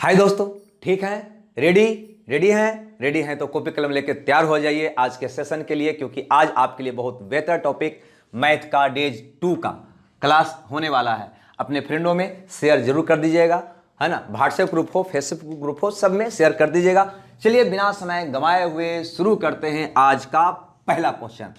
हाय दोस्तों, ठीक हैं? रेडी हैं तो कॉपी कलम लेके तैयार हो जाइए आज के सेशन के लिए, क्योंकि आज आपके लिए बहुत बेहतर टॉपिक मैथ का डेज 2 का क्लास होने वाला है। अपने फ्रेंडों में शेयर जरूर कर दीजिएगा, है ना। व्हाट्सएप ग्रुप हो, फेसबुक ग्रुप हो, सब में शेयर कर दीजिएगा। चलिए बिना समय गंवाए हुए शुरू करते हैं आज का पहला क्वेश्चन।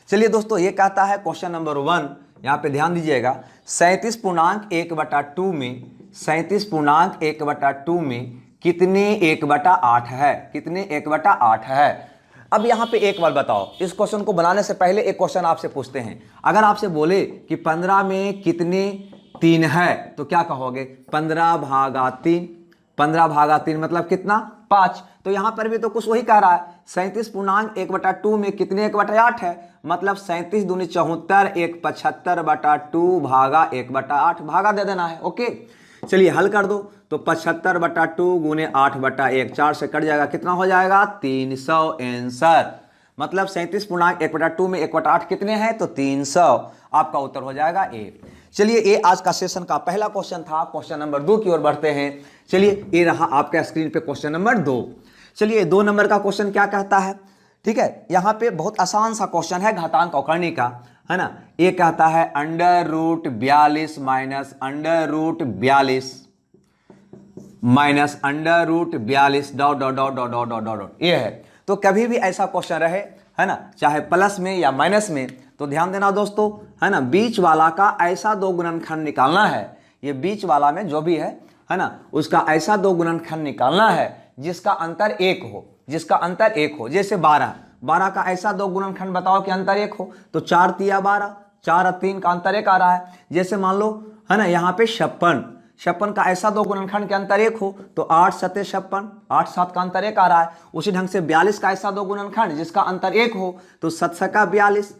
चलिए दोस्तों, ये कहता है क्वेश्चन नंबर 1, यहाँ पे ध्यान दीजिएगा। 37.1/2 में 37.1/2 में कितने 1/8 है? कितने 1/8 है? अब यहाँ पे एक बार बताओ, इस क्वेश्चन को बनाने से पहले एक क्वेश्चन आपसे पूछते हैं। अगर आपसे बोले कि 15 में कितने 3 है तो क्या कहोगे? 15/3। 15/3 मतलब कितना? 5। तो यहां पर भी तो कुछ वही कह रहा है। 37.1/2 में कितने 1/8 है? मतलब 37 दूनी 74, 1 75/2 भागा 1/8 भागा दे देना है। ओके, चलिए हल कर दो। तो 75/2 गुने 8/1, 4 से कट जाएगा, कितना हो जाएगा? 300 आंसर। मतलब 37.1/2 में 1/8 कितने हैं? तो 300। आपका उत्तर हो जाएगा ए। चलिए, ये आज का सेशन का पहला क्वेश्चन था। क्वेश्चन नंबर 2 की ओर बढ़ते हैं। चलिए, ये रहा आपका स्क्रीन पे क्वेश्चन नंबर 2। चलिए, 2 नंबर का क्वेश्चन क्या कहता है? ठीक है, यहाँ पे बहुत आसान सा क्वेश्चन है घातांक अवकलनी का, है ना। ये कहता है √42 minus √42 minus √42 dot dot dot dot dot dot dot. ये है। तो कभी भी ऐसा क्वेश्चन रहे, है ना, चाहे प्लस में या माइनस में, तो ध्यान देना दोस्तों, है ना। बीच वाला का ऐसा 2 गुणनखंड निकालना है। ये बीच वाला में जो भी है ना, उसका ऐसा 2 गुणनखंड निकालना है जिसका अंतर 1 हो, जिसका अंतर 1 हो। जैसे 12 का ऐसा 2 गुणनखंड बताओ कि अंतर 1 हो। तो 4 तिया 12, 4 और 3 का अंतर 1 आ रहा है। जैसे मान लो, है ना, यहाँ पे 56 का ऐसा 2 गुणनखंड के अंतर 1 हो तो 8 7 56, 8 7 का अंतर 1 आ रहा है। उसी ढंग से 42 का ऐसा 2 गुणनखंड जिसका अंतर 1 हो तो 7 का 42।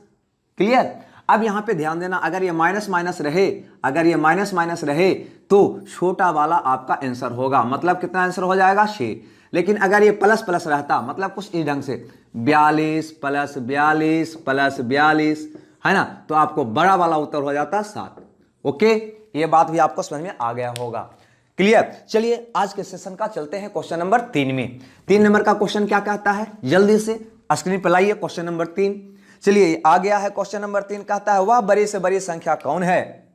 क्लियर? अब यहाँ पे ध्यान देना, अगर ये माइनस माइनस रहे, अगर ये माइनस माइनस रहे तो छोटा वाला आपका आंसर होगा। मतलब कितना आंसर हो जाएगा? 6। लेकिन अगर ये प्लस प्लस रहता, मतलब कुछ इस ढंग से 42 + 42 + 42, है ना, तो आपको बड़ा वाला उत्तर हो जाता 7। ओके, ये बात भी आपको समझ में आ गया होगा। क्लियर? चलिए आज के सेशन का चलते हैं क्वेश्चन नंबर 3 में। 3 नंबर का क्वेश्चन क्या कहता है? जल्दी से स्क्रीन पर लाइए क्वेश्चन नंबर 3। चलिए, आ गया है क्वेश्चन नंबर 3। कहता है वह बड़ी से बड़ी संख्या कौन है?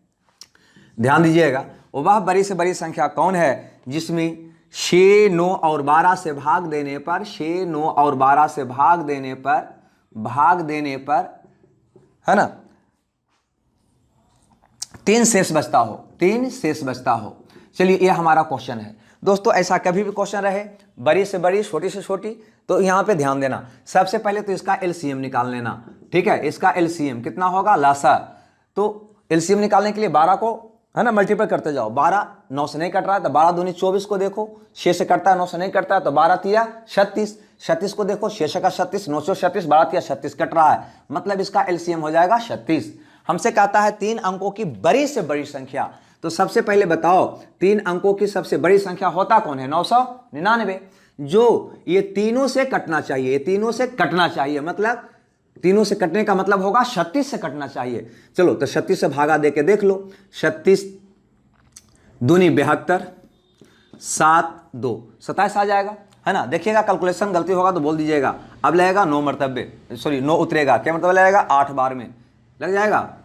ध्यान दीजिएगा, वह बड़ी से बड़ी संख्या कौन है जिसमें 6 9 और 12 से भाग देने पर 6 9 और 12 से भाग देने पर है ना 3 शेष बचता हो, 3 शेष बचता हो। चलिए, ये हमारा क्वेश्चन है दोस्तों। ऐसा कभी भी क्वेश्चन रहे, बड़ी से बड़ी, छोटी से छोटी, तो यहाँ पे ध्यान देना। सबसे पहले तो इसका एलसीएम निकाल लेना। ठीक है, इसका एलसीएम कितना होगा? लसा। तो एलसीएम निकालने के लिए 12 को, है ना, मल्टीपल करते जाओ। 12 9 से नहीं कट रहा है तो 12 दूनी 24 को देखो, 6 से कटता है, 9 से नहीं कटता है तो 12 तिया 36, 36 को देखो, 6 का 36, 9 से 36, 12 तिया 36 कट रहा है। मतलब इसका एलसीएम हो जाएगा 36। हमसे कहता है 3 अंकों की बड़ी से बड़ी संख्या। तो सबसे पहले बताओ, 3 अंकों की सबसे बड़ी संख्या होता कौन है? 999। जो ये तीनों से कटना चाहिए, ये तीनों से कटना चाहिए, मतलब तीनों से कटने का मतलब होगा 36 से कटना चाहिए। चलो, तो 36 से भागा दे के देख लो। 36 दूनी 72, 7 2 27 आ जाएगा, है ना। देखिएगा, कैलकुलेशन गलती होगा तो बोल दीजिएगा। अब लगेगा 9 मरतबे, सॉरी 9 उतरेगा, क्या मतलब लगेगा? 8 बार में लग जाएगा।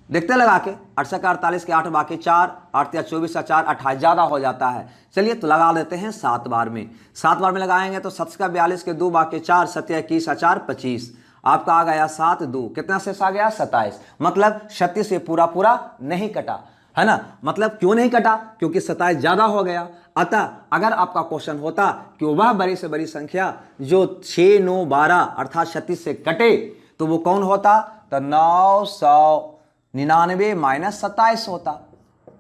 देखते लगा के 8 से 48 के 8 बाकी 4, 8 या 24 या 4 28, ज़्यादा हो जाता है। चलिए, तो लगा देते हैं 7 बार में। 7 बार में लगाएंगे तो 7 का 42 के 2 बाकी 4, 7 21 या 4 25, आपका आ गया 7 2, कितना शेष आ गया? 27। मतलब 36 से पूरा पूरा नहीं कटा, है ना। मतलब क्यों नहीं कटा? क्योंकि 27 ज़्यादा हो गया। अतः अगर आपका क्वेश्चन होता कि वह बड़ी से बड़ी संख्या जो 6 9 12 अर्थात 36 से कटे तो वो कौन होता? तो 999 माइनस 27 होता।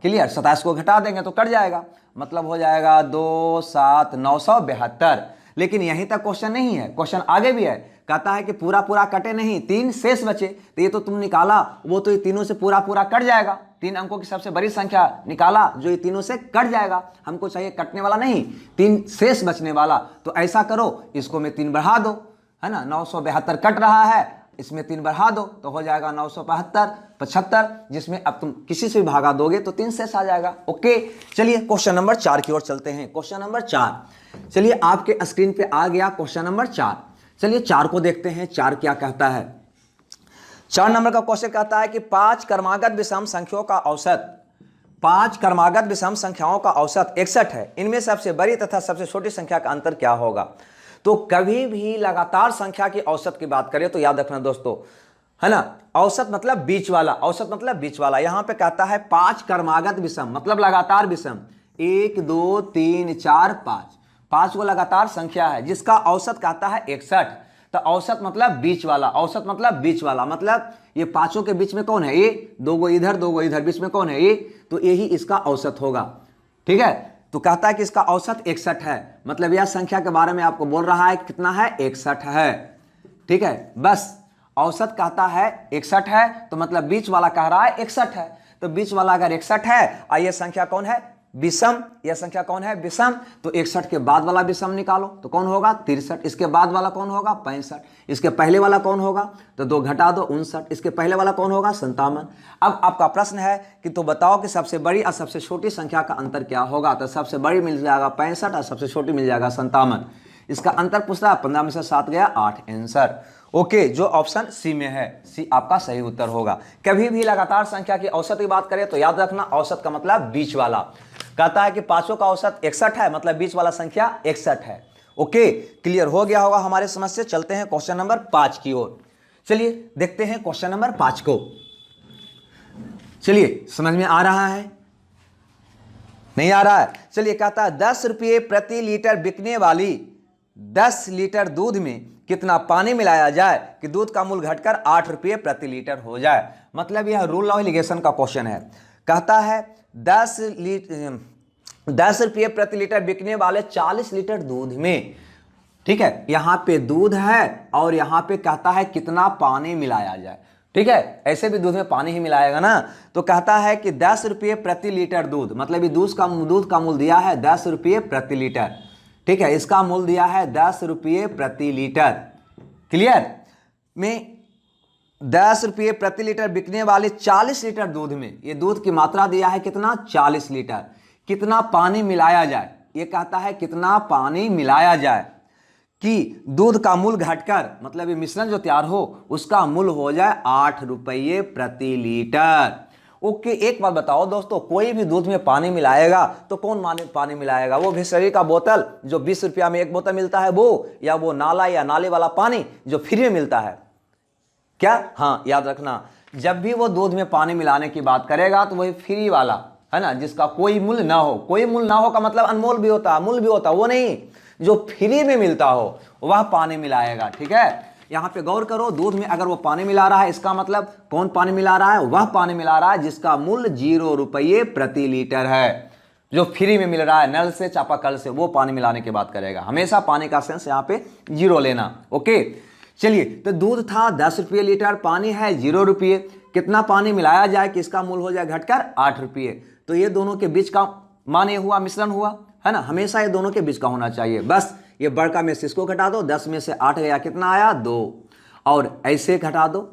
क्लियर? 27 को घटा देंगे तो कट जाएगा, मतलब हो जाएगा 2 7 972। लेकिन यहीं तक क्वेश्चन नहीं है, क्वेश्चन आगे भी है। कहता है कि पूरा पूरा कटे नहीं, 3 शेष बचे। तो ये तो तुम निकाला, वो तो ये तीनों से पूरा पूरा कट जाएगा। 3 अंकों की सबसे बड़ी संख्या निकाला जो ये तीनों से कट जाएगा। हमको चाहिए कटने वाला नहीं, 3 शेष बचने वाला। तो ऐसा करो, इसको में 3 बढ़ा दो, है ना। 972 कट रहा है, इसमें 3 बढ़ा दो तो हो जाएगा 975 जिसमें अब तुम किसी से भी भागा दोगे तो 3 शेष आ जाएगा। ओके, चलिए क्वेश्चन नंबर 4 की ओर चलते हैं। क्वेश्चन नंबर 4, चलिए आपके स्क्रीन पे आ गया क्वेश्चन नंबर 4। चलिए 4 को देखते हैं, 4 क्या कहता है। 4 नंबर का क्वेश्चन कहता है कि 5 क्रमागत विषम संख्याओं का औसत, 5 क्रमागत विषम संख्याओं का औसत 61 है। इनमें सबसे बड़ी तथा सबसे छोटी संख्या का अंतर क्या होगा। तो कभी भी लगातार संख्या की औसत की बात करें तो याद रखना दोस्तों, है ना, औसत मतलब बीच वाला, औसत मतलब बीच वाला। यहां पे कहता है 5 क्रमागत विषम मतलब लगातार विषम, 1 2 3 4 5, 5 वो लगातार संख्या है जिसका औसत कहता है 61। तो औसत मतलब बीच वाला, औसत मतलब बीच वाला, मतलब ये पांचों के बीच में कौन है, ये 2 गो इधर 2 गो इधर, बीच में कौन है, ये, तो यही इसका औसत होगा। ठीक है, तो कहता है कि इसका औसत 61 है, मतलब यह संख्या के बारे में आपको बोल रहा है कितना है, 61 है। ठीक है, बस औसत कहता है 61 है तो मतलब बीच वाला कह रहा है 61 है। तो बीच वाला अगर 61 है और यह संख्या कौन है, विषम, यह संख्या कौन है, विषम, तो 61 के बाद वाला विषम निकालो तो कौन होगा, 63। इसके बाद वाला कौन होगा, 65। इसके पहले वाला कौन होगा, तो 2 घटा दो 59। इसके पहले वाला कौन होगा, 57। अब आपका प्रश्न है कि तो बताओ कि सबसे बड़ी और सबसे छोटी संख्या का अंतर क्या होगा। तो सबसे बड़ी मिल जाएगा 65 और सबसे छोटी मिल जाएगा 57। इसका अंतर पूछ रहा है, 15 में से 7 गया 8, आंसर। ओके, जो ऑप्शन सी में है, सी आपका सही उत्तर होगा। कभी भी लगातार संख्या की औसत की बात करें तो याद रखना औसत का मतलब बीच वाला। कहता है कि पांचों का औसत 61 है मतलब बीच वाला संख्या 61 है। ओके, क्लियर हो गया होगा हमारे समझ से। चलते हैं क्वेश्चन नंबर 5 की ओर। चलिए देखते हैं क्वेश्चन नंबर 5 को। चलिए समझ में आ रहा है, नहीं आ रहा है। चलिए कहता है 10 रुपये प्रति लीटर बिकने वाली 10 लीटर दूध में कितना पानी मिलाया जाए कि दूध का मूल्य घटकर 8 रुपये प्रति लीटर हो जाए। मतलब यह रूल ऑफ एलिगेशन का क्वेश्चन है। कहता है 10 रुपये प्रति लीटर बिकने वाले 40 लीटर दूध में, ठीक है, यहां पे दूध है और यहां पे कहता है कितना पानी मिलाया जाए। ठीक है, ऐसे भी दूध में पानी ही मिलाएगा ना। तो कहता है कि 10 रुपये प्रति लीटर दूध, मतलब ये दूध का मूल्य दिया है 10 रुपये प्रति लीटर। ठीक है, इसका मूल्य दिया है 10 रुपये प्रति लीटर। क्लियर, में 10 रुपये प्रति लीटर बिकने वाले 40 लीटर दूध में, ये दूध की मात्रा दिया है कितना, 40 लीटर। कितना पानी मिलाया जाए, ये कहता है कितना पानी मिलाया जाए कि दूध का मूल्य घटकर, मतलब ये मिश्रण जो तैयार हो उसका मूल्य हो जाए 8 रुपये प्रति लीटर। ओके, एक बात बताओ दोस्तों, कोई भी दूध में पानी मिलाएगा तो कौन पानी मिलाएगा, वो बिसलेरी का बोतल जो 20 रुपया में एक बोतल मिलता है वो, या वो नाला या नाले वाला पानी जो फ्री में मिलता है क्या। हाँ, याद रखना, जब भी वो दूध में पानी मिलाने की बात करेगा तो वही फ्री वाला है ना, जिसका कोई मूल्य ना हो। कोई मूल्य ना हो का मतलब अनमोल भी होता है, मूल्य भी होता है, वो नहीं, जो फ्री में मिलता हो वह पानी मिलाएगा। ठीक है, यहां पे गौर करो, दूध में अगर वो पानी मिला रहा है इसका मतलब कौन पानी मिला रहा है, वह पानी मिला रहा है जिसका मूल्य 0 रुपये प्रति लीटर है, जो फ्री में मिल रहा है नल से चापाकल से, वो पानी मिलाने की बात करेगा। हमेशा पानी का सेंस यहाँ पे 0 लेना। ओके, चलिए, तो दूध था 10 रुपये लीटर, पानी है 0 रुपये, कितना पानी मिलाया जाए कि इसका मूल्य हो जाए घटकर 8 रुपये। तो ये दोनों के बीच का माने हुआ मिश्रण हुआ है ना, हमेशा ये दोनों के बीच का होना चाहिए। बस ये बड़का में से इसको घटा दो, 10 में से 8 गया, कितना आया 2, और ऐसे घटा दो,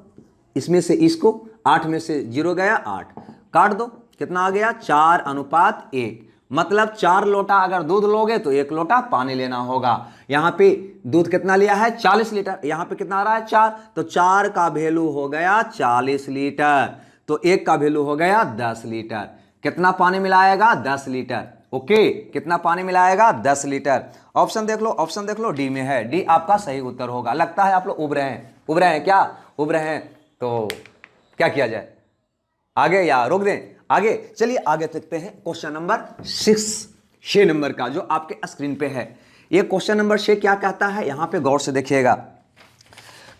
इसमें से इसको, 8 में से 0 गया 8, काट दो, कितना आ गया 4:1। मतलब 4 लोटा अगर दूध लोगे तो 1 लोटा पानी लेना होगा। यहाँ पे दूध कितना लिया है 40 लीटर, यहाँ पे कितना आ रहा है 4, तो 4 का वैल्यू हो गया 40 लीटर, तो 1 का वैल्यू हो गया 10 लीटर। कितना पानी मिलाएगा 10 लीटर। ओके, कितना पानी मिलाएगा 10 लीटर। ऑप्शन देख लो, ऑप्शन देख लो, डी में है, डी आपका सही उत्तर होगा। लगता है आप लोग उब रहे हैं क्या, उब रहे हैं, तो क्या किया जाए, आगे या रोक दें, आगे। चलिए आगे देखते हैं क्वेश्चन नंबर 6 नंबर का, जो आपके स्क्रीन पे है। ये क्वेश्चन नंबर 6 क्या कहता है, यहां पे गौर से देखिएगा।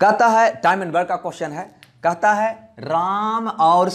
कहता है, टाइम एंड वर्क का क्वेश्चन है। कहता है राम और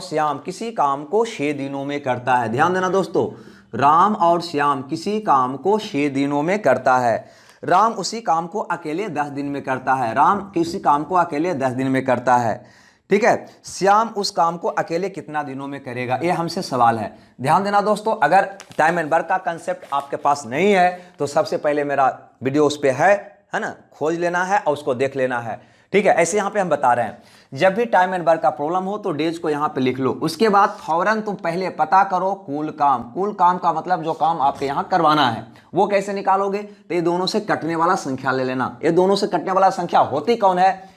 श्याम किसी काम को 6 दिनों में करता है। ध्यान देना दोस्तों, राम और श्याम किसी काम को 6 दिनों में करता है। राम उसी काम को अकेले 10 दिन में करता है। राम किसी काम को अकेले 10 दिन में करता है, ठीक है। श्याम उस काम को अकेले कितना दिनों में करेगा, ये हमसे सवाल है। ध्यान देना दोस्तों, अगर टाइम एंड वर्क का कंसेप्ट आपके पास नहीं है तो सबसे पहले मेरा वीडियो उस पर है है ना, खोज लेना है और उसको देख लेना है। ठीक है, ऐसे यहाँ पे हम बता रहे हैं जब भी टाइम एंड वर्क का प्रॉब्लम हो तो डेज को यहाँ पे लिख लो। उसके बाद फौरन तुम पहले पता करो कुल काम। कुल काम का मतलब जो काम आपके यहाँ करवाना है वो कैसे निकालोगे, तो ये दोनों से कटने वाला संख्या ले लेना। ये दोनों से कटने वाला संख्या होती कौन है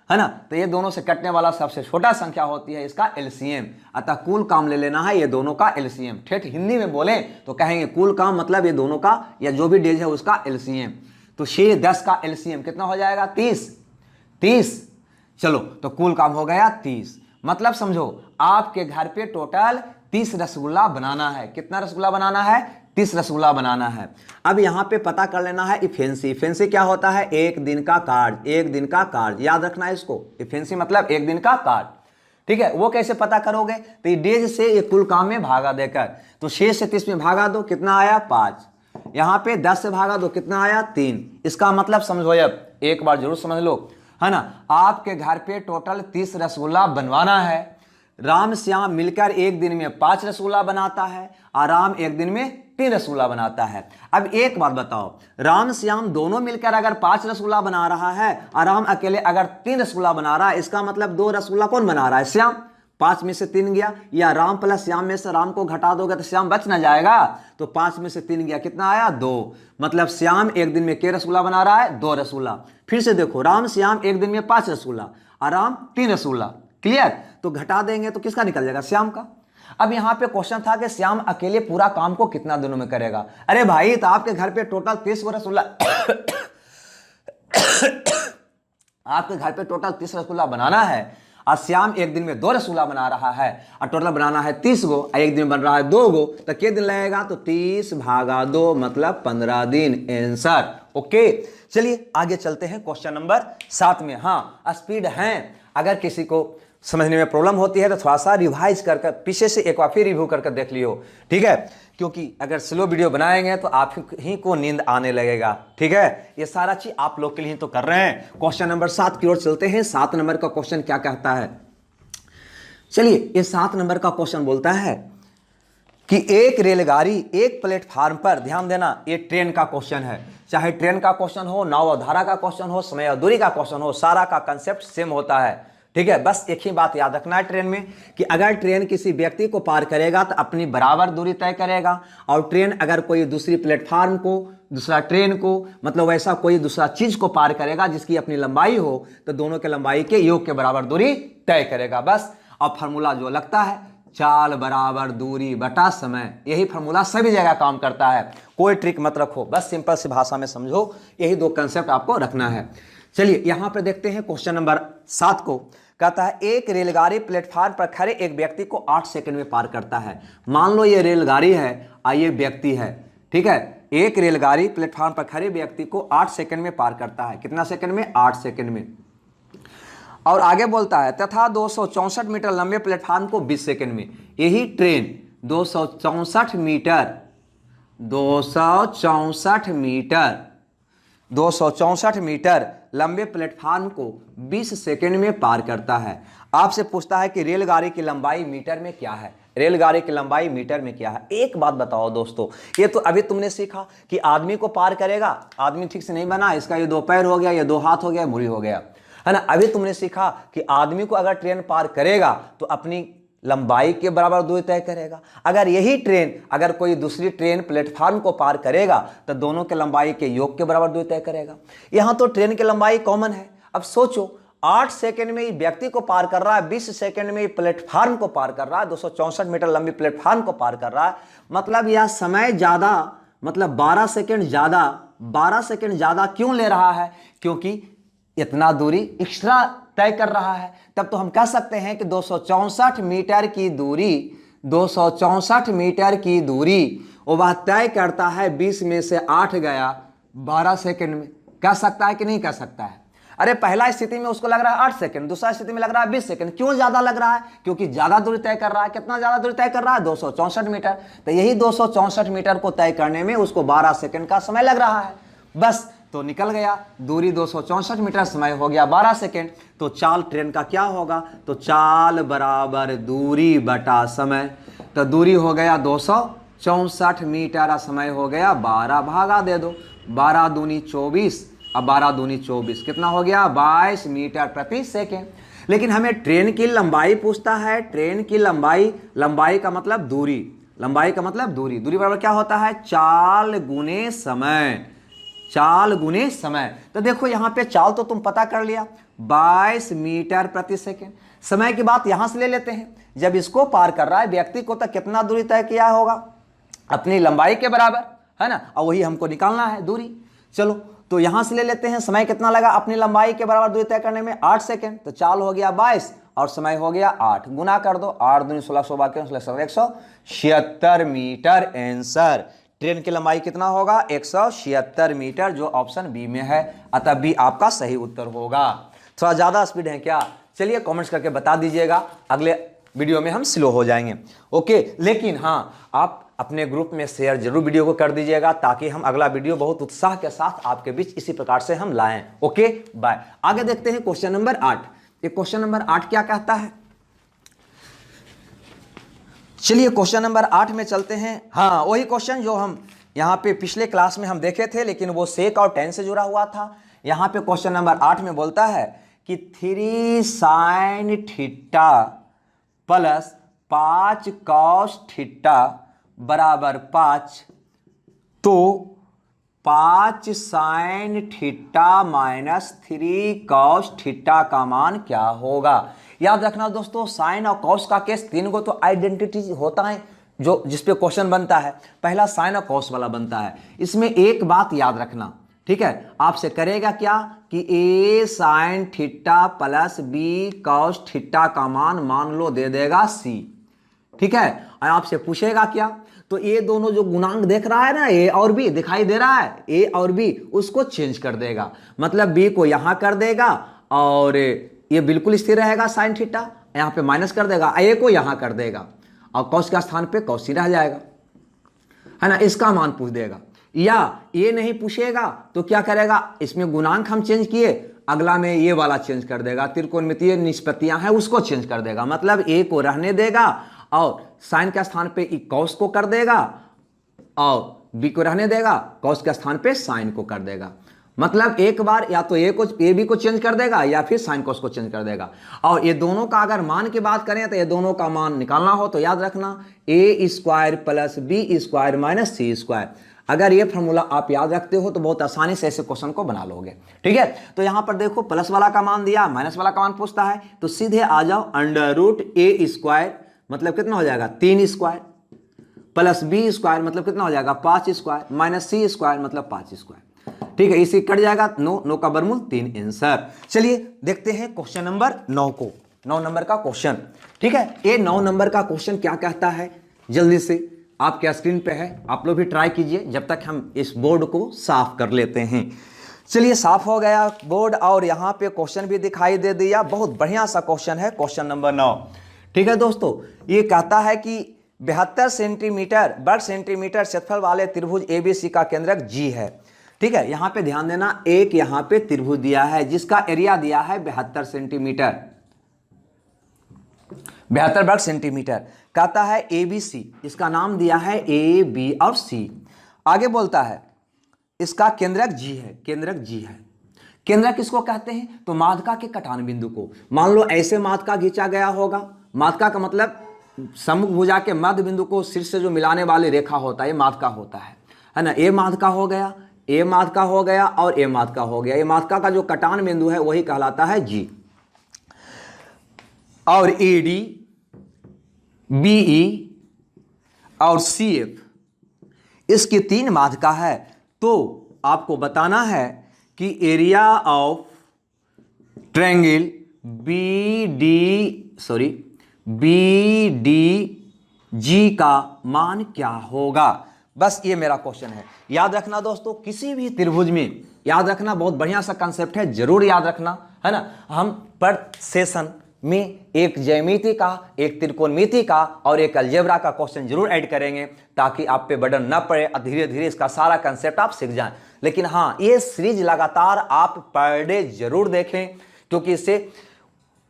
ना, तो ये दोनों से कटने वाला सबसे छोटा संख्या होती है इसका एलसीएम। अतः कुल काम ले लेना है ये दोनों का एलसीएम। ठेठ हिंदी में बोले तो कहेंगे कुल काम मतलब ये दोनों का या जो भी डेज है उसका एलसीएम। तो 6 10 का एलसीएम कितना हो जाएगा 30। चलो तो कुल काम हो गया 30। मतलब समझो आपके घर पे टोटल 30 रसगुल्ला बनाना है। कितना रसगुल्ला बनाना है, 30 रसगुल्ला बनाना है। अब यहाँ पे पता कर लेना है इफेंसी। इफेंसी क्या होता है, एक दिन का कार्य। एक दिन का कार्य याद रखना है इसको, इफेंसी मतलब एक दिन का कार्य। ठीक है, वो कैसे पता करोगे, तो ये डेज से ये कुल काम में भागा देकर, तो 6 से 30 में भागा दो कितना आया 5। यहाँ पे 10 से भागा दो कितना आया 3। इसका मतलब समझो, अब एक बार जरूर समझ लो, है ना। आपके घर पे टोटल 30 रसगुल्ला बनवाना है। राम श्याम मिलकर एक दिन में 5 रसगुल्ला बनाता है और राम एक दिन में 3 रसगुल्ला बनाता है। अब एक बात बताओ, राम श्याम दोनों मिलकर अगर 5 रसगुल्ला बना रहा है और राम अकेले अगर 3 रसगुल्ला बना रहा है, इसका मतलब 2 रसगुल्ला कौन बना रहा है, श्याम। 5 में से 3 गया, या राम प्लस श्याम में से राम को घटा दोगे तो श्याम बच ना जाएगा। तो 5 में से 3 गया, कितना आया 2। मतलब श्याम एक दिन में के रसगुल्ला बना रहा है 2 रसगुल्ला। फिर से देखो, राम श्याम एक दिन में 5 रसगुल्ला और राम 3 रसगुल्ला। क्लियर, तो घटा देंगे तो किसका निकल जाएगा, श्याम का। अब यहाँ पे क्वेश्चन था कि श्याम अकेले पूरा काम को कितना दिनों में करेगा। अरे भाई, तो आपके घर पे टोटल 30 रसगुल्ला आपके घर पे टोटल 30 रसगुल्ला बनाना है और श्याम एक दिन में 2 रसगुल्ला बना रहा है और टोटल बनाना है 30 गो, एक दिन बन रहा है 2 गो, तो कितने दिन लगेगा, तो 30 भागा 2 मतलब 15 दिन। Answer okay. चलिए आगे चलते हैं क्वेश्चन नंबर 7 में। हाँ, स्पीड है, अगर किसी को समझने में प्रॉब्लम होती है तो थोड़ा सा रिवाइज करके पीछे से एक बार फिर रिव्यू करके देख लियो। ठीक है, क्योंकि अगर स्लो वीडियो बनाएंगे तो आप ही को नींद आने लगेगा। ठीक है, ये सारा चीज आप लोग के लिए तो कर रहे हैं। क्वेश्चन नंबर 7 की ओर चलते हैं। 7 नंबर का क्वेश्चन क्या कहता है, चलिए ये 7 नंबर का क्वेश्चन बोलता है कि एक रेलगाड़ी एक प्लेटफार्म पर, ध्यान देना ये ट्रेन का क्वेश्चन है, चाहे ट्रेन का क्वेश्चन हो, नाव और धारा का क्वेश्चन हो, समय और दूरी का क्वेश्चन हो, सारा का कंसेप्ट सेम होता है। ठीक है, बस एक ही बात याद रखना है ट्रेन में कि अगर ट्रेन किसी व्यक्ति को पार करेगा तो अपनी बराबर दूरी तय करेगा, और ट्रेन अगर कोई दूसरी प्लेटफार्म को, दूसरा ट्रेन को, मतलब वैसा कोई दूसरा चीज को पार करेगा जिसकी अपनी लंबाई हो, तो दोनों के लंबाई के योग के बराबर दूरी तय करेगा। बस, और फार्मूला जो लगता है चाल बराबर दूरी बटा समय, यही फार्मूला सभी जगह काम करता है। कोई ट्रिक मत रखो, बस सिंपल सी भाषा में समझो, यही 2 कंसेप्ट आपको रखना है। चलिए यहां पर देखते हैं क्वेश्चन नंबर 7 को। कहता है एक रेलगाड़ी प्लेटफार्म पर खड़े एक व्यक्ति को 8 सेकंड में पार करता है। मान लो ये रेलगाड़ी है और ये व्यक्ति है। ठीक है, एक रेलगाड़ी प्लेटफार्म पर खड़े व्यक्ति को 8 सेकंड में पार करता है। कितना सेकंड में, 8 सेकंड में। और आगे बोलता है तथा 264 मीटर लंबे प्लेटफार्म को 20 सेकंड में। यही ट्रेन 264 मीटर 264 मीटर लंबे प्लेटफार्म को 20 सेकंड में पार करता है। आपसे पूछता है कि रेलगाड़ी की लंबाई मीटर में क्या है, रेलगाड़ी की लंबाई मीटर में क्या है। एक बात बताओ दोस्तों, ये तो अभी तुमने सीखा कि आदमी को पार करेगा, आदमी ठीक से नहीं बना, इसका ये 2 पैर हो गया, ये 2 हाथ हो गया, मुड़ी हो गया, है ना। अभी तुमने सीखा कि आदमी को अगर ट्रेन पार करेगा तो अपनी लंबाई के बराबर दूरी तय करेगा। अगर यही ट्रेन अगर कोई दूसरी ट्रेन प्लेटफार्म को पार करेगा तो दोनों के लंबाई के योग के बराबर दूरी तय करेगा। यहां तो ट्रेन की लंबाई कॉमन है। अब सोचो 8 सेकंड में व्यक्ति को पार कर रहा है, 20 सेकंड में प्लेटफार्म को पार कर रहा है, 264 मीटर लंबी प्लेटफार्म को पार कर रहा है। मतलब यह समय ज्यादा, मतलब 12 सेकंड ज्यादा क्यों ले रहा है, क्योंकि इतना दूरी एक्स्ट्रा तय कर रहा है। तब तो हम कह सकते हैं कि 264 मीटर की दूरी वह तय करता है 20 में से 8 गया 12 सेकंड में। कह सकता है कि नहीं कह सकता है। अरे पहला स्थिति में उसको लग रहा है 8 सेकंड, दूसरा स्थिति में लग रहा है 20 सेकंड। क्यों ज्यादा लग रहा है, क्योंकि ज्यादा दूरी तय कर रहा है। कितना ज्यादा दूरी तय कर रहा है, 264 मीटर। तो यही 264 मीटर को तय करने में उसको 12 सेकंड का समय लग रहा है। बस, तो निकल गया दूरी 264 मीटर, समय हो गया 12 सेकंड। तो चाल ट्रेन का क्या होगा, तो चाल बराबर दूरी बटा समय। तो दूरी हो गया 264 मीटर, समय हो गया 12, भागा दे दो, 12 दूनी 24, अब 12 दूनी 24, कितना हो गया 22 मीटर प्रति सेकेंड। लेकिन हमें ट्रेन की लंबाई पूछता है, ट्रेन की लंबाई, लंबाई का मतलब दूरी, लंबाई का मतलब दूरी, दूरी बराबर क्या होता है चाल गुने समय, चाल गुने समय। तो देखो यहां पे चाल तो तुम पता कर लिया 22 मीटर प्रति सेकेंड। समय की बात यहां से ले लेते हैं, जब इसको पार कर रहा है व्यक्ति को तो कितना दूरी तय किया होगा अपनी लंबाई के बराबर, है ना, और वही हमको निकालना है दूरी। चलो तो यहां से ले लेते हैं, समय कितना लगा अपनी लंबाई के बराबर दूरी तय करने में 8 सेकेंड। तो चाल हो गया 22 और समय हो गया 8, गुना कर दो 8 दूनी 16, 16 बाकी 176 मीटर आंसर। ट्रेन की लंबाई कितना होगा 176 मीटर, जो ऑप्शन बी में है, अतः बी आपका सही उत्तर होगा। थोड़ा ज्यादा स्पीड है क्या, चलिए कमेंट्स करके बता दीजिएगा, अगले वीडियो में हम स्लो हो जाएंगे। ओके, लेकिन हाँ आप अपने ग्रुप में शेयर जरूर वीडियो को कर दीजिएगा, ताकि हम अगला वीडियो बहुत उत्साह के साथ आपके बीच इसी प्रकार से हम लाएं। Okay bye. आगे देखते हैं क्वेश्चन नंबर 8। ये क्वेश्चन नंबर 8 क्या कहता है, चलिए क्वेश्चन नंबर 8 में चलते हैं। हाँ वही क्वेश्चन जो हम यहाँ पे पिछले क्लास में हम देखे थे, लेकिन वो सेक और टेन से जुड़ा हुआ था। यहाँ पे क्वेश्चन नंबर 8 में बोलता है कि 3 sign theta plus 5 cos theta बराबर 5, तो 5 sine theta minus 3 cos theta का मान क्या होगा। याद रखना दोस्तों, साइन और कॉस का केस 3 को तो आइडेंटिटी होता है जो जिस पे क्वेश्चन बनता है, पहला साइन और कॉस वाला बनता है। इसमें एक बात याद रखना, ठीक है, आपसे करेगा क्या कि A sine theta plus B cos theta का मान लो दे देगा सी, ठीक है, और आपसे पूछेगा क्या, तो ये दोनों जो गुणांक देख रहा है ना, ए और बी दिखाई दे रहा है, ए और बी, उसको चेंज कर देगा, मतलब बी को यहां कर देगा और ये बिल्कुल स्थिर रहेगा साइन थीटा, यहां पे माइनस कर देगा, ए को यहां कर देगा और कॉस के स्थान पे कॉस ही रह जाएगा, है ना, इसका मान पूछ देगा। या ये नहीं पूछेगा तो क्या करेगा, इसमें गुणांक हम चेंज किए, अगला में ये वाला चेंज कर देगा, त्रिकोणमितीय निष्पत्तियां हैं उसको चेंज कर देगा, मतलब ए को रहने देगा और साइन के स्थान पे कॉस को कर देगा और बी को रहने देगा, कॉस के स्थान पे साइन को कर देगा। मतलब एक बार या तो ए बी को चेंज कर देगा या फिर साइन कॉस को चेंज कर देगा। और ये दोनों का अगर मान की बात करें तो ये दोनों का मान निकालना हो तो याद रखना A square plus B square minus C square. अगर ये फॉर्मूला आप याद रखते हो तो बहुत आसानी से ऐसे क्वेश्चन को बना लोगे, ठीक है। तो यहां पर देखो प्लस वाला का मान दिया, माइनस वाला का मान पूछता है, तो सीधे आ जाओ अंडर रूट ए स्क्वायर मतलब कितना हो जाएगा 3 स्क्वायर, प्लस बी स्क्वायर मतलब कितना हो जाएगा 5 स्क्वायर, माइनस सी स्क्वायर मतलब 5 स्क्वायर, ठीक है, इसी कट जाएगा 9 का वर्गमूल 3 आंसर। चलिए देखते हैं क्वेश्चन नंबर 9 को, 9 नंबर का क्वेश्चन, ठीक है। ये 9 नंबर का क्वेश्चन क्या कहता है, जल्दी से आपके स्क्रीन पे है, आप लोग भी ट्राई कीजिए जब तक हम इस बोर्ड को साफ कर लेते हैं। चलिए साफ हो गया बोर्ड और यहाँ पे क्वेश्चन भी दिखाई दे दिया, बहुत बढ़िया सा क्वेश्चन है क्वेश्चन नंबर 9, ठीक है दोस्तों। ये कहता है कि 72 सेंटीमीटर वर्ग सेंटीमीटर क्षेत्रफल वाले त्रिभुज एबीसी का केंद्रक जी है, ठीक है। यहां पे ध्यान देना, एक यहां पे त्रिभुज दिया है जिसका एरिया दिया है 72 सेंटीमीटर, 72 वर्ग सेंटीमीटर। कहता है एबीसी, इसका नाम दिया है ए बी और सी। आगे बोलता है इसका केंद्रक जी है, केंद्रक जी है। केंद्रक किसको कहते हैं, तो माध्यिका के कटान बिंदु को, मान लो ऐसे माध्यिका खींचा गया होगा, माध्यिका का मतलब सम्मुख भुजा के मध्य बिंदु को शीर्ष से जो मिलाने वाली रेखा होता है ये माध्यिका होता है ना। ए माध्यिका हो गया, ए माध्यिका हो गया और ए माध्यिका हो गया, ये माध्यिका का जो कटान बिंदु है वही कहलाता है जी। और ए डी, बी ई और सी एफ इसकी 3 माध्यिका है। तो आपको बताना है कि area of triangle B D G का मान क्या होगा, बस ये मेरा क्वेश्चन है। याद रखना दोस्तों, किसी भी त्रिभुज में याद रखना, बहुत बढ़िया सा कंसेप्ट है, जरूर याद रखना, है ना। हम पर सेशन में एक ज्यामिति का, एक त्रिकोणमिति का और एक अलजेब्रा का क्वेश्चन जरूर ऐड करेंगे, ताकि आप पे बर्डन न पड़े और धीरे धीरे इसका सारा कंसेप्ट आप सीख जाएं। लेकिन हाँ, ये सीरीज लगातार आप पर डे जरूर देखें, क्योंकि इससे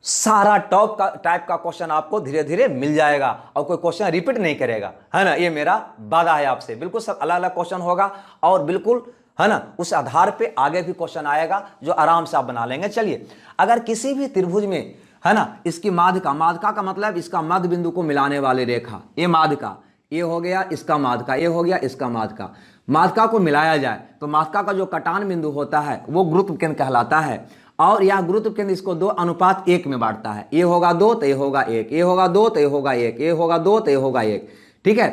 सारा टॉप का टाइप का क्वेश्चन आपको धीरे धीरे मिल जाएगा और कोई क्वेश्चन रिपीट नहीं करेगा, है ना। ये मेरा वादा है आपसे, बिल्कुल सब अलग अलग क्वेश्चन होगा और बिल्कुल है ना, उस आधार पे आगे भी क्वेश्चन आएगा जो आराम से आप बना लेंगे। चलिए, अगर किसी भी त्रिभुज में, है ना, इसकी माध्यिका, माध्यिका का मतलब इसका मध्य बिंदु को मिलाने वाली रेखा, ये माध्यिका, ये हो गया इसका माध्यिका, ये हो गया इसका माध्यिका, माध्यिका को मिलाया जाए तो माध्यिका का जो कटान बिंदु होता है वो गुरुत्व केंद्र कहलाता है। और यह गुरुत्व केंद्र इसको 2:1 में बांटता है। ये होगा 2 तो ये होगा 1, ये होगा 2 तो ये होगा 1, ये होगा 2 तो ये होगा 1। ठीक है,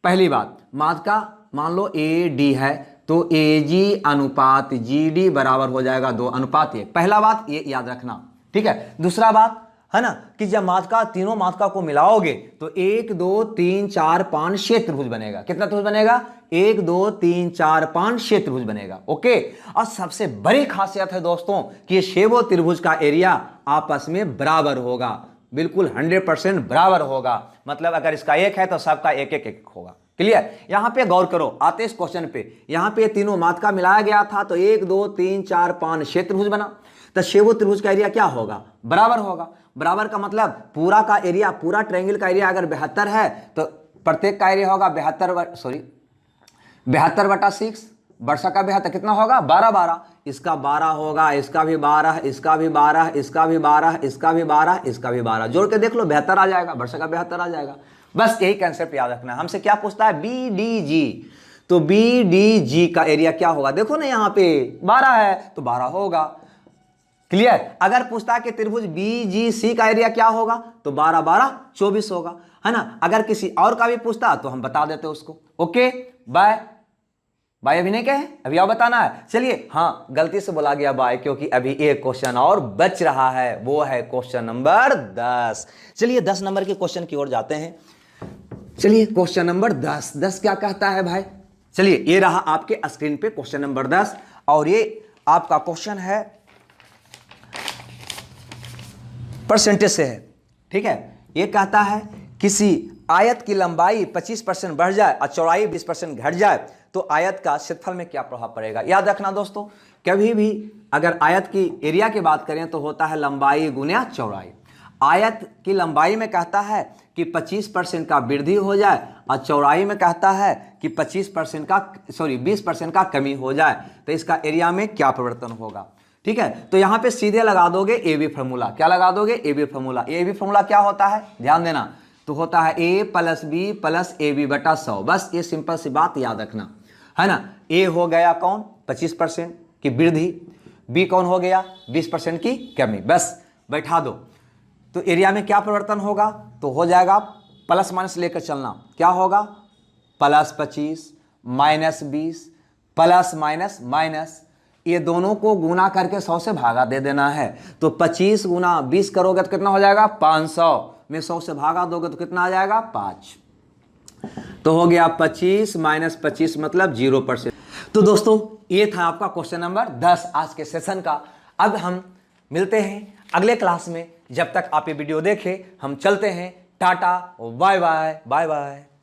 पहली बात, माध्यिका मान लो AD है तो AG अनुपात GD बराबर हो जाएगा 2:1। पहला बात ये याद रखना। ठीक है, दूसरा बात है ना कि जब माध्यिका, तीनों माध्यिका को मिलाओगे तो 1 2 3 4 5 6 त्रिभुज बनेगा। कितना त्रिभुज बनेगा? 1 2 3 4 5 6 त्रिभुज बनेगा। ओके, और सबसे बड़ी खासियत है दोस्तों कि ये छेवो त्रिभुज का एरिया आपस में बराबर होगा, बिल्कुल 100% बराबर होगा। मतलब अगर इसका 1 है तो सबका 1 1 1 होगा। क्लियर? यहां पे गौर करो, आते इस क्वेश्चन पे, यहां पे तीनों माध्यिका मिलाया गया था तो 1 2 3 4 5 6 त्रिभुज बना। तो छेवो त्रिभुज का एरिया क्या होगा? बराबर होगा। बराबर का मतलब पूरा का एरिया, पूरा ट्रायंगल का एरिया अगर 72 है तो प्रत्येक का एरिया होगा 72/6, वर्षा का 72 कितना होगा? 12 12, इसका 12 होगा, इसका भी 12, इसका भी 12, इसका भी 12, इसका भी 12, इसका भी 12, जोड़ के देख लो 72 आ जाएगा, वर्षा का 72 आ जाएगा। बस यही कंसेप्ट याद रखना है। हमसे क्या पूछता है? BDG, तो BDG का एरिया क्या होगा? देखो ना यहाँ पे 12 है तो 12 होगा। क्लियर? अगर पूछता है कि त्रिभुज BGC का एरिया क्या होगा तो 12 12 24 होगा, है ना। अगर किसी और का भी पूछता तो हम बता देते उसको। Okay, bye bye. अभी नहीं कहे, अभी और बताना है। चलिए, हाँ गलती से बोला गया बाय, क्योंकि अभी एक क्वेश्चन और बच रहा है, वो है क्वेश्चन नंबर 10। चलिए 10 नंबर के क्वेश्चन की ओर जाते हैं। चलिए क्वेश्चन नंबर 10 क्या कहता है भाई? चलिए, ये रहा आपके स्क्रीन पे क्वेश्चन नंबर 10, और ये आपका क्वेश्चन है परसेंटेज से है। ठीक है, ये कहता है किसी आयत की लंबाई 25% बढ़ जाए और चौड़ाई 20% घट जाए तो आयत का क्षेत्रफल में क्या प्रभाव पड़ेगा? याद रखना दोस्तों, कभी भी अगर आयत की एरिया की बात करें तो होता है लंबाई गुना चौड़ाई। आयत की लंबाई में कहता है कि 25% का वृद्धि हो जाए और चौड़ाई में कहता है कि 20% का कमी हो जाए तो इसका एरिया में क्या परिवर्तन होगा? ठीक है, तो यहां पे सीधे लगा दोगे AB फॉर्मूला। क्या लगा दोगे? AB formula. AB फॉर्मूला क्या होता है? ध्यान देना, तो होता है A + B + AB/100। बस ये सिंपल सी बात याद रखना, है ना। A हो गया कौन? 25% की वृद्धि, B कौन हो गया? 20% की कमी। बस बैठा दो। तो एरिया में क्या परिवर्तन होगा? तो हो जाएगा प्लस माइनस लेकर चलना। क्या होगा? +25 -20 प्लस माइनस माइनस, ये दोनों को गुना करके 100 से भागा दे देना है। तो 25 गुना 20 करोगे तो कितना हो जाएगा? 500 में 100 से भागा दोगे तो कितना आ जाएगा? 5। तो हो गया 25 - 25 मतलब 0%। तो दोस्तों ये था आपका क्वेश्चन नंबर 10 आज के सेशन का। अब हम मिलते हैं अगले क्लास में। जब तक आप ये वीडियो देखें हम चलते हैं। Tata, bye bye, bye bye.